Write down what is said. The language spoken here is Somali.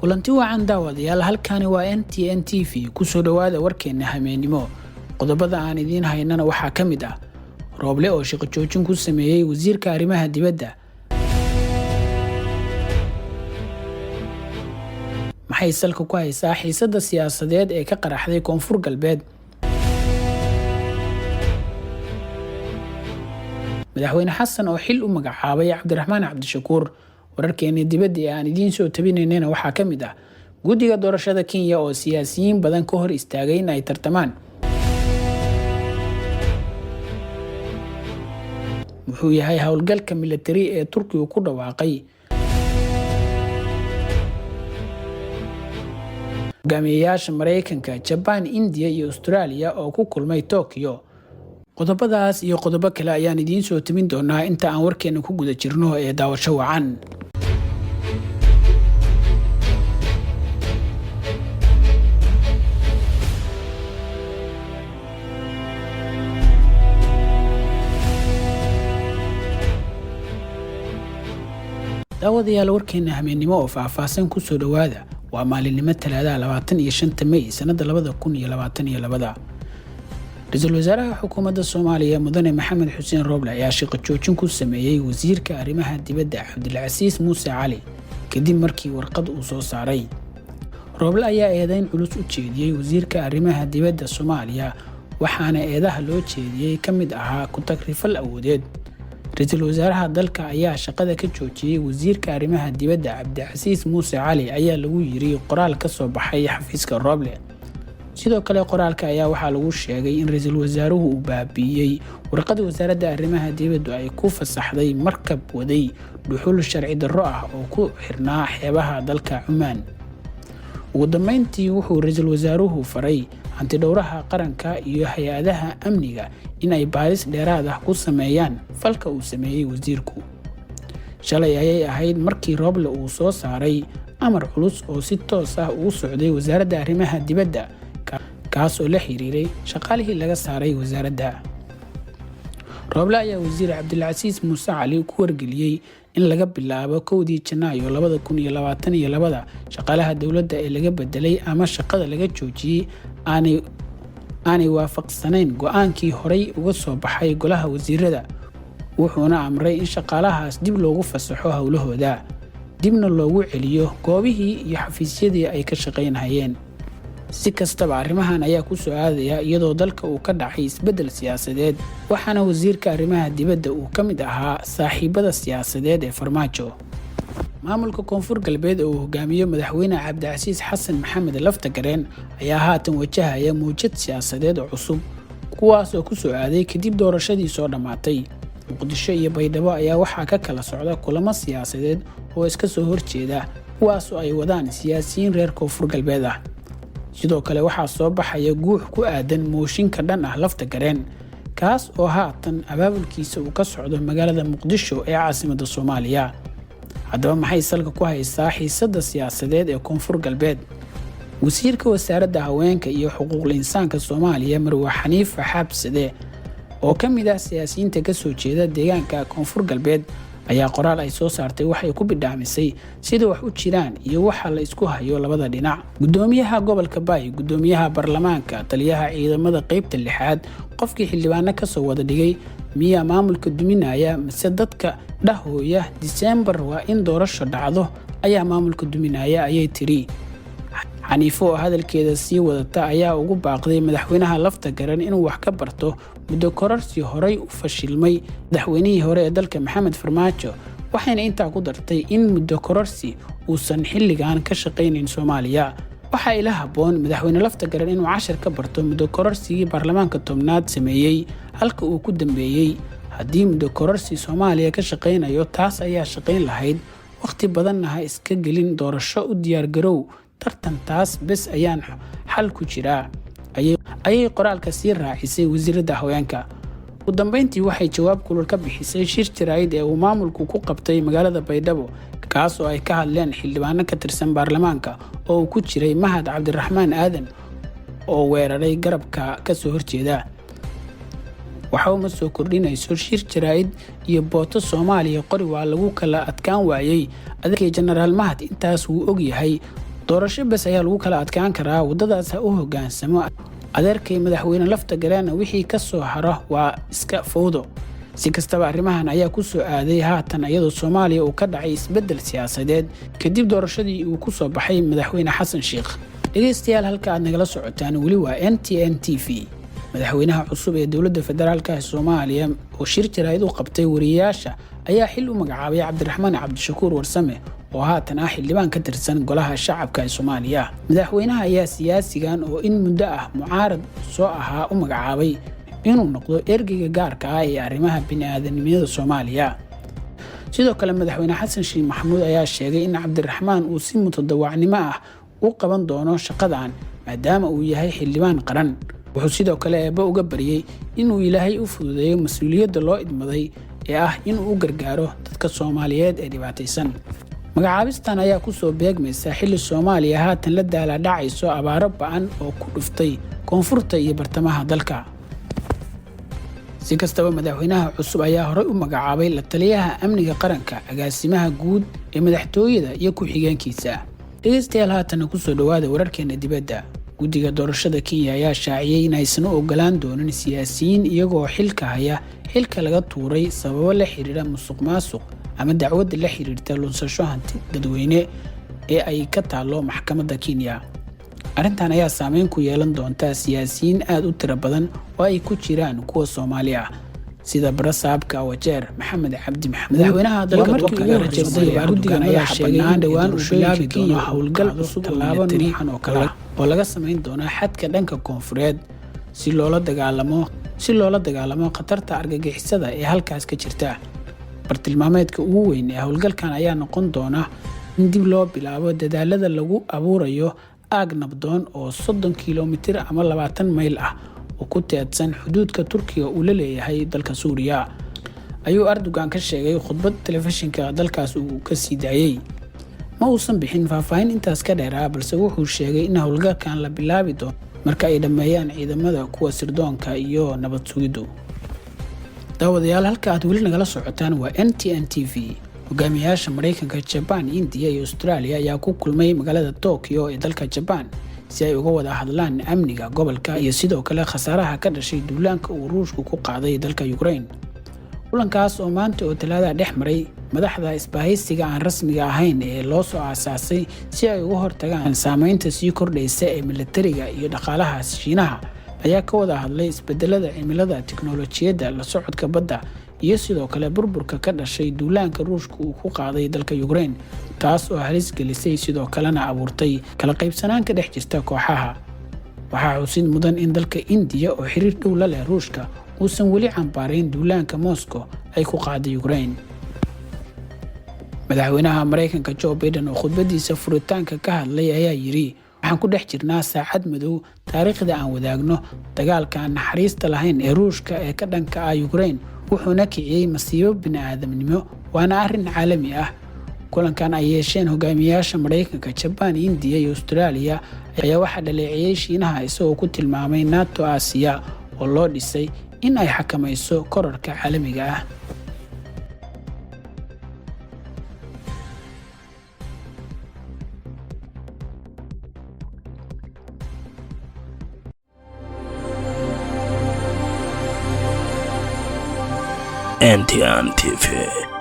kulanti wacan daawadayaal halkani waa NTN TV kusoo dhawaada warkeena habeenimo. Qodobada aan idiin haynana waxaa ka mid ah Rooble oo shaqo joojin ku sameeyay wasiirka arrimaha dibadda. maxay salka ku haysaa xiisadda siyaasadeed ee ka qaraxday Koonfur Galbeed. madaxweyne xasan oo xil u magacaabay Cabdiraxmaan Cabdishakuur. wararkeena dibadda ee aan idiin soo tabinaynayna waxaa ka mid ah guddiga doorashada Kenya oo siyaasiyiin badan ka hor istaagay in ay tartamaan. muxuu yahay howlgalka military ee Turkiga ku dhawaaqay. hogaamiyayaasha Mareykanka, Japan, India iyo Australia oo ku kulmay Tokyo. qodobadaas iyo qodobo kale ayaan idiin soo tabin doonaa inta aan warkeena ku guda jirno ee daawasho wacan. daawadayaal warkeena habeenimo oo faahfaahsan ku soo dhawaada. waa maalinimo Talaada 25 May sanada 2022. Ra'iisul Wasaaraha Xukuumadda Soomaaliya Mudane Maxamed Xuseen Rooble ayaa shaqo joojin ku sameeyay wasiirka arrimaha dibadda Cabdilcasiis Muuse Cali kadib markii warqad uu soo saaray. Rooble ayaa eedayn culus u jeediyay wasiirka arrimaha dibadda Soomaaliya waxaana eedaha loo jeediyay ka mid ahaa ku tagrifal awoodeed. Ra'iisul Wasaaraha dalka ayaa shaqada ka joojiyay wasiirka arrimaha dibadda Cabdilcasiis Muuse Cali ayaa lagu yiri qoraal ka soo baxay xafiiska Rooble. sidoo kale qoraalka ayaa waxaa lagu sheegay in ra'iisul wasaaruhu uu baabiiyay warqadda wasaaradda arrimaha dibadda ay ku fasaxday markab waday dhuxul sharci darro ah oo ku xirnaa xeebaha dalka Cumaan. ugu dambeyntii wuxuu ra'iisul wasaaruhu faray hantidhowraha qaranka iyo hay'adaha amniga in ay baaris dheeraad ah ku sameeyaan falka uu sameeyay wasiirku. shalay ayay ahayd markii Rooble uu soo saaray amar culus oo si toos ah ugu socday wasaaradda arrimaha dibadda kaas oo la xiriiray shaqaalihii laga saaray wasaaradda. Rooble ayaa wasiir Cabdilcasiis Muuse Cali ku wargeliyay in laga bilaabo 1 Janaayo 2022 shaqaalaha dawladda ee laga bedelay ama shaqada laga joojiyay aanay waafaqsanayn go'aankii horey uga soo baxay golaha wasiirada. wuxuuna amray in shaqaalahaas dib loogu fasaxo howlahooda dibna loogu celiyo goobihii iyo xafiisyadii ay ka shaqaynayeen. si kastaba arrimahan ayaa ku soo aadaya iyadoo dalka uu ka dhacay isbedel siyaasadeed waxaana wasiirka arrimaha dibadda uu ka mid ahaa saaxiibada siyaasadeed ee Farmaajo. maamulka Koonfur Galbeed oo hogaamiyo madaxweyne Cabdilcasiis Xasan Maxamed Laftagareen ayaa haatan wajahaya muujad siyaasadeed oo cusub kuwaas oo ku soo aaday kadib doorashadii soo dhamaatay. Muqdisho iyo Baydhabo ayaa waxaa ka kala socda kulamo siyaasadeed oo iska soo horjeeda kuwaas oo ay wadaan siyaasiyiin reer Koonfur Galbeed ah. sidoo kale waxaa soo baxaya guux ku aadan mooshinka dhan ah Laftagareen kaas oo haatan abaabulkiisa uu ka socdo magaalada Muqdisho ee caasimadda Soomaaliya. haddaba maxay salka ku haysaa xiisadda siyaasadeed ee Koonfur Galbeed. wasiirka wasaaradda haweenka iyo xuquuqul insaanka Soomaaliya Marwa Xaniifa Xabsade oo ka mid ah siyaasiyiinta ka soo jeeda deegaanka Koonfur Galbeed ayaa qoraal ay soo saartay waxay ku bidhaamisay sida wax u jiraan iyo waxa la isku hayo labada dhinac. gudoomiyaha gobolka Baay, gudoomiyaha baarlamaanka, taliyaha ciidamada qaybta 6aad, qofkii xildhibaano ka soo wada dhigay miya maamulka duminaya mise dadka dhahooya December waa in doorasho dhacdo ayaa maamulka duminaya ayay tiri. Xaniifo oo hadalkeeda sii wadata ayaa ugu baaqday madaxweynaha Laftagareen inuu wax ka barto muddo kororsi horey u fashilmay madaxweynihii hore ee dalka Maxamed Farmaajo waxayna intaa ku dartay in muddo kororsi uusan xilligan ka shaqaynayn Soomaaliya. waxaa ila habboon madaxweyne Laftagareen inuu cashar ka barto muddo kororsigii baarlamaanka 10aad sameeyay halka uu ku dambeeyay. haddii muddo kororsi Soomaaliya ka shaqaynayo taas ayaa shaqayn lahayd waqti badanna ha iska gelin doorasho u diyaar garow tartantaas bes ayaan xal ku jira ayay qoraalka sii raacisay wasiiradda haweenka. ugu dambeyntii waxay jawaab kulul ka bixisay shir jaraa'id ee uu maamulku ku qabtay magaalada Baydhabo kaas oo ay ka hadleen xildhibaano ka tirsan baarlamaanka oo uu ku jiray Mahad Cabdiraxmaan Aadan oo weeraray garabka ka soo horjeeda. waxa uu soo kordhinayso shir jaraa'id iyo booto Soomaaliya qori waa lagu kala adkaan waayay adeegay General Mahad intaas uu og yahay doorasho bas ayaa lagu kala adkaan karaa wadadaas ha u hoggaansamo adeerkay madaxweyne lafta galeen wixii ka soo haro waa iska fowdo. si kastaba arrimahan ayaa ku soo aaday haatan iyadoo Soomaaliya uu ka dhacay isbedel siyaasadeed kadib doorashadii uu ku soo baxay madaxweyne Xasan Sheikh. dhegeystayaal halka aad nagala socotaan weli waa NTN TV. madaxweynaha cusub ee dowladda federaalka Soomaaliya oo shir jaraa'id u qabtay wariyaasha ayaa xil u magacaabay Cabdiraxmaan Cabdishakuur Warsame oo haatan xildhibaan ka tirsan golaha shacabka ee Soomaaliya. madaxweynaha ayaa siyaasigan oo in muddo mucaarad soo ahaa u magacaabay inuu noqdo ergeyga gaarka ah ee arrimaha bini'aadanimada Soomaaliya. sidoo kale madaxweyne Xasan Sheikh Maxamuud ayaa sheegay in Cabdiraxmaan uu si mutadawacnimo u qaban doono shaqadan maadaama uu yahay xildhibaan qaran. wuxuu sidoo kale eebba uga baryay inuu Ilaahay u fududeeyo mas'uuliyadda loo idmaday ee inuu u gargaaro dadka Soomaaliyeed ee dhibaataysan. magacaabistan ayaa ku soo beegmaysa xilli Soomaaliya haatan la daala dhacayso abaaro ba'an oo ku dhuftay koonfurta iyo bartamaha dalka. si kastaba madaxweynaha cusub ayaa horey u magacaabay la taliyaha amniga qaranka, agaasimaha guud ee madaxtooyada iyo ku-xigeenkiisa. dhegeystayaal haatan ku soo dhawaada wararkeena dibadda. guddiga doorashada Kenya ayaa shaaciyay in aysan u ogolaan doonin siyaasiyiin iyagoo xilka laga tuuray sababo la xiriira musuqmaasuq ama dacwad la xiriirta lunsasho hanti dadweyne ee ay ka taalo maxkamadda Kenya. arrintan ayaa saameyn ku yeelan doonta siyaasiyiin aad u tiro badan oo ay ku jiraan kuwa Soomaali ah sida Barasaabka Wajeer Maxamed Cabdi Maxamed. madaxweynaha dalka Turkiga Rajab Tayyip Erdogan ayaa sheegay in dhawaan uu bilaabi doono howlgal cusub oo laga sameyn doono xadka dhanka koonfureed si loola dagaalamo khatarta argagixisada ee halkaas ka jirta. bartilmaameedka ugu weyn ee howlgalkan ayaa noqon doona in dib loo bilaabo dadaalada lagu abuurayo aag nabdoon oo 30 kiiloomitir ama 20 mayl oo ku teedsan xuduudka Turkiga uu la leeyahay dalka Suuriya, ayuu Erdogan ka sheegay khudbad telefishinka dalkaas uu ka sii daayay. ma uusan bixin faahfaahin intaas ka dheer balse wuxuu sheegay in howlgalkan la bilaabi doono marka ay dhameeyaan ciidamada kuwa sirdoonka iyo nabad sugiddu. daawadayaal halka aad weli nagala socotaan waa NTN TV. hogaamiyaasha Mareykanka, Japan, India iyo Australia ayaa ku kulmay magaalada Tokyo ee dalka Japan si ay uga wada hadlaan amniga gobolka iyo sidoo kale khasaaraha ka dhashay duulaanka uu Ruushku ku qaaday dalka Ukraine. kulankaas oo maanta oo Talaada dhex maray madaxda isbahaysiga aan rasmiga ahayn ee loo soo aasaasay si ay uga hortagaan saameynta sii kordhaysa ee militariga iyo dhaqaalaha Shiinaha, ayaa ka wada hadlay isbedelada cimilada, tiknoolajiyadda, la socodka badda iyo sidoo kale burburka ka dhashay duulaanka Ruushku uu ku qaaday dalka Ukraine, taas oo halis gelisay sidoo kalena abuurtay kala qaybsanaan ka dhex jirta kooxaha. waxaa xusid mudan in dalka India oo xiriir dhow la leh Ruushka uusan weli cambaareyn duulaanka Moscow ay ku qaaday Ukraine. madaxweynaha Mareykanka Joe Biden oo khudbadiisa furitaanka ka hadlay ayaa yiri, waxaan ku dhex jirnaa saacad madow taariikhda aan wadaagno. dagaalka aan naxariista lahayn ee Ruushka ee ka dhanka Ukraine wuxuuna kiciyay masiibo bini'aadanimo, waana arrin caalami ah. kulankan ay yeesheen hogaamiyaasha Mareykanka, Japan, India iyo Australia ayaa waxa dhaleeceeyay Shiinaha isagoo ku tilmaamay NATO Aasiya oo loo dhisay in ay xakamayso kororka caalamiga ah. NTN TV.